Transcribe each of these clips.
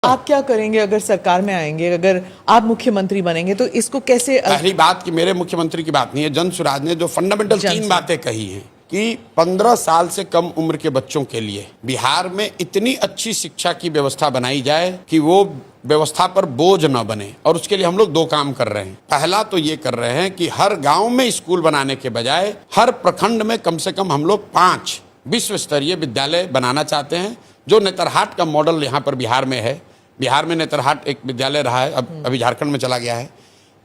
आप क्या करेंगे अगर सरकार में आएंगे, अगर आप मुख्यमंत्री बनेंगे तो इसको कैसे? पहली बात कि मेरे मुख्यमंत्री की बात नहीं है, जन सुराज ने जो फंडामेंटल 3 बातें कही हैं कि 15 साल से कम उम्र के बच्चों के लिए बिहार में इतनी अच्छी शिक्षा की व्यवस्था बनाई जाए कि वो व्यवस्था पर बोझ न बने। और उसके लिए हम लोग 2 काम कर रहे हैं। पहला तो ये कर रहे हैं कि हर गांव में स्कूल बनाने के बजाय हर प्रखंड में कम से कम हम लोग 5 विश्व स्तरीय विद्यालय बनाना चाहते हैं, जो नेतरहाट का मॉडल यहाँ पर बिहार में है। बिहार में नेतरहाट एक विद्यालय रहा है, अभी झारखंड में चला गया है।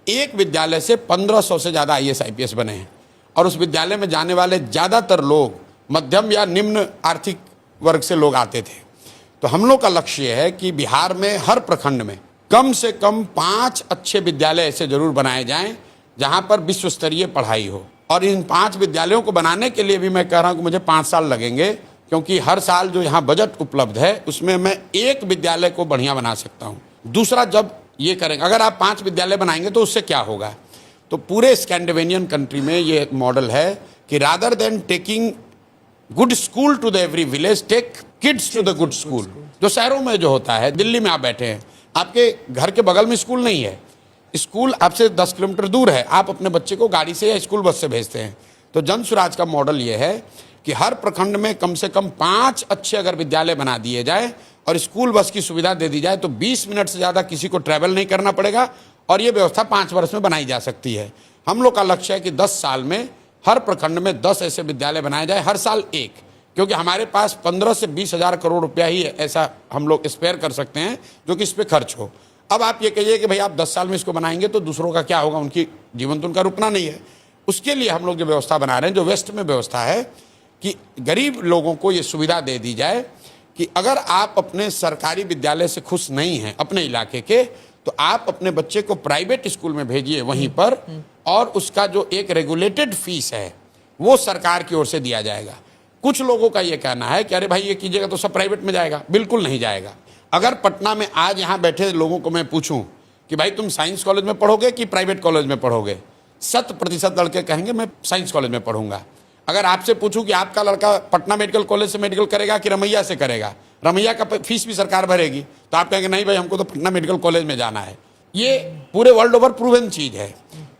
एक विद्यालय से 1500 से ज़्यादा IAS IPS बने हैं और उस विद्यालय में जाने वाले ज़्यादातर लोग मध्यम या निम्न आर्थिक वर्ग से लोग आते थे। तो हम लोग का लक्ष्य है कि बिहार में हर प्रखंड में कम से कम 5 अच्छे विद्यालय ऐसे जरूर बनाए जाएं जहां पर विश्व स्तरीय पढ़ाई हो। और इन 5 विद्यालयों को बनाने के लिए भी मैं कह रहा हूं कि मुझे 5 साल लगेंगे, क्योंकि हर साल जो यहाँ बजट उपलब्ध है उसमें मैं एक विद्यालय को बढ़िया बना सकता हूँ। दूसरा, जब ये करेंगे, अगर आप 5 विद्यालय बनाएंगे तो उससे क्या होगा, तो पूरे स्कैंडिनेवियन कंट्री में ये मॉडल है कि rather than taking good school to the every village, take kids to the good school. जो शहरों में जो होता है, दिल्ली में आप बैठे हैं, आपके घर के बगल में स्कूल नहीं है, स्कूल आपसे 10 किलोमीटर दूर है, आप अपने बच्चे को गाड़ी से या स्कूल बस से भेजते हैं। तो जन सुराज का मॉडल ये है कि हर प्रखंड में कम से कम 5 अच्छे अगर विद्यालय बना दिए जाए और स्कूल बस की सुविधा दे दी जाए तो 20 मिनट से ज़्यादा किसी को ट्रैवल नहीं करना पड़ेगा और ये व्यवस्था 5 वर्ष में बनाई जा सकती है। हम लोग का लक्ष्य है कि 10 साल में हर प्रखंड में 10 ऐसे विद्यालय बनाए जाए, हर साल एक, क्योंकि हमारे पास 15 से 20 हज़ार करोड़ रुपया ही ऐसा हम लोग स्पेयर कर सकते हैं जो कि इस पर खर्च हो। अब आप ये कहिए कि भाई आप 10 साल में इसको बनाएंगे तो दूसरों का क्या होगा, उनकी जीवन तो उनका रुकना नहीं है। उसके लिए हम लोग जो व्यवस्था बना रहे हैं, जो वेस्ट में व्यवस्था है कि गरीब लोगों को ये सुविधा दे दी जाए कि अगर आप अपने सरकारी विद्यालय से खुश नहीं हैं अपने इलाके के, तो आप अपने बच्चे को प्राइवेट स्कूल में भेजिए वहीं पर, और उसका जो एक रेगुलेटेड फीस है वो सरकार की ओर से दिया जाएगा। कुछ लोगों का ये कहना है कि अरे भाई ये कीजिएगा तो सब प्राइवेट में जाएगा। बिल्कुल नहीं जाएगा। अगर पटना में आज यहाँ बैठे लोगों को मैं पूछूं कि भाई तुम साइंस कॉलेज में पढ़ोगे कि प्राइवेट कॉलेज में पढ़ोगे, 100% लड़के कहेंगे मैं साइंस कॉलेज में पढ़ूंगा। अगर आपसे पूछूं कि आपका लड़का पटना मेडिकल कॉलेज से मेडिकल करेगा कि रमैया से करेगा, रमैया का फीस भी सरकार भरेगी, तो आप कहेंगे नहीं भाई हमको तो पटना मेडिकल कॉलेज में जाना है। ये पूरे वर्ल्ड ओवर प्रूवन चीज़ है।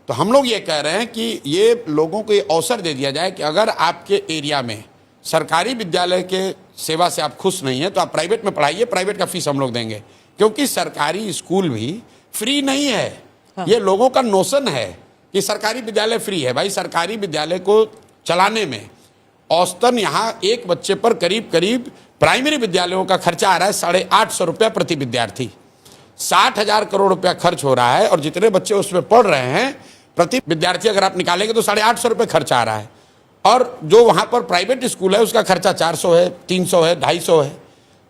तो हम लोग ये कह रहे हैं कि ये लोगों को ये अवसर दे दिया जाए कि अगर आपके एरिया में सरकारी विद्यालय के सेवा से आप खुश नहीं हैं तो आप प्राइवेट में पढ़ाइए, प्राइवेट का फीस हम लोग देंगे, क्योंकि सरकारी स्कूल भी फ्री नहीं है। हाँ। ये लोगों का नोशन है कि सरकारी विद्यालय फ्री है। भाई सरकारी विद्यालय को चलाने में औसतन यहाँ एक बच्चे पर करीब करीब प्राइमरी विद्यालयों का खर्चा आ रहा है 850 रुपया प्रति विद्यार्थी। 60,000 करोड़ रुपया खर्च हो रहा है और जितने बच्चे उसमें पढ़ रहे हैं प्रति विद्यार्थी अगर आप निकालेंगे तो 850 रुपये खर्चा आ रहा है। और जो वहाँ पर प्राइवेट स्कूल है उसका खर्चा 400 है, 300 है, 250 है।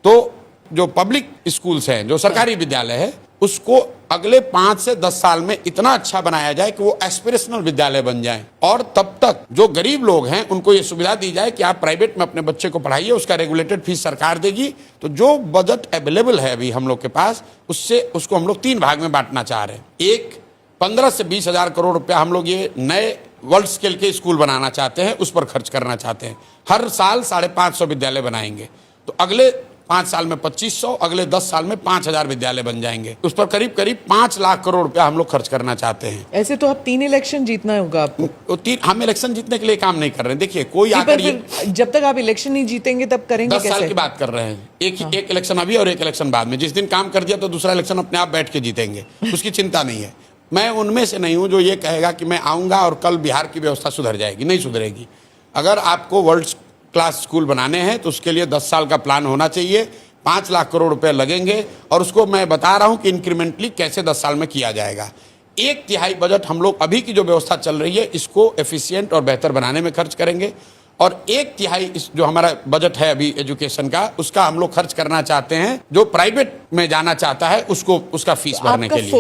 तो जो पब्लिक स्कूल्स हैं, जो सरकारी विद्यालय है, उसको अगले 5 से 10 साल में इतना अच्छा बनाया जाए कि वो एस्पिरेशनल विद्यालय बन जाएं। और तब तक जो गरीब लोग हैं उनको ये सुविधा दी जाए कि आप प्राइवेट में अपने बच्चे को पढ़ाइए, उसका रेगुलेटेड फीस सरकार देगी। तो जो बजट अवेलेबल है अभी हम लोग के पास, उससे उसको हम लोग 3 भाग में बांटना चाह रहे हैं। एक 15 से 20 हज़ार करोड़ रुपया हम लोग ये नए वर्ल्ड स्केल के स्कूल बनाना चाहते हैं, उस पर खर्च करना चाहते हैं। हर साल 550 विद्यालय बनाएंगे, तो अगले 5 साल में 2500, अगले 10 साल में 5000 विद्यालय बन जाएंगे। उस पर करीब करीब 5 लाख करोड़ रुपया हम लोग खर्च करना चाहते हैं। ऐसे तो आप 3 इलेक्शन जीतना होगा आपको। हम इलेक्शन जीतने के लिए काम नहीं कर रहे हैं। देखिए कोई आकर जब तक आप इलेक्शन नहीं जीतेंगे तब करेंगे 10 साल की बात कर रहे हैं। एक इलेक्शन अभी और एक इलेक्शन बाद में। जिस दिन काम कर दिया तो दूसरा इलेक्शन अपने आप बैठ के जीतेंगे, उसकी चिंता नहीं है। मैं उनमें से नहीं हूं जो ये कहेगा कि मैं आऊँगा और कल बिहार की व्यवस्था सुधर जाएगी। नहीं सुधरेगी। अगर आपको वर्ल्ड क्लास स्कूल बनाने हैं तो उसके लिए 10 साल का प्लान होना चाहिए। 5 लाख करोड़ रुपए लगेंगे और उसको मैं बता रहा हूं कि इंक्रीमेंटली कैसे 10 साल में किया जाएगा। 1/3 बजट हम लोग अभी की जो व्यवस्था चल रही है इसको एफिशिएंट और बेहतर बनाने में खर्च करेंगे, और 1/3 इस जो हमारा बजट है अभी एजुकेशन का, उसका हम लोग खर्च करना चाहते हैं जो प्राइवेट में जाना चाहता है उसको उसका फीस भरने के लिए।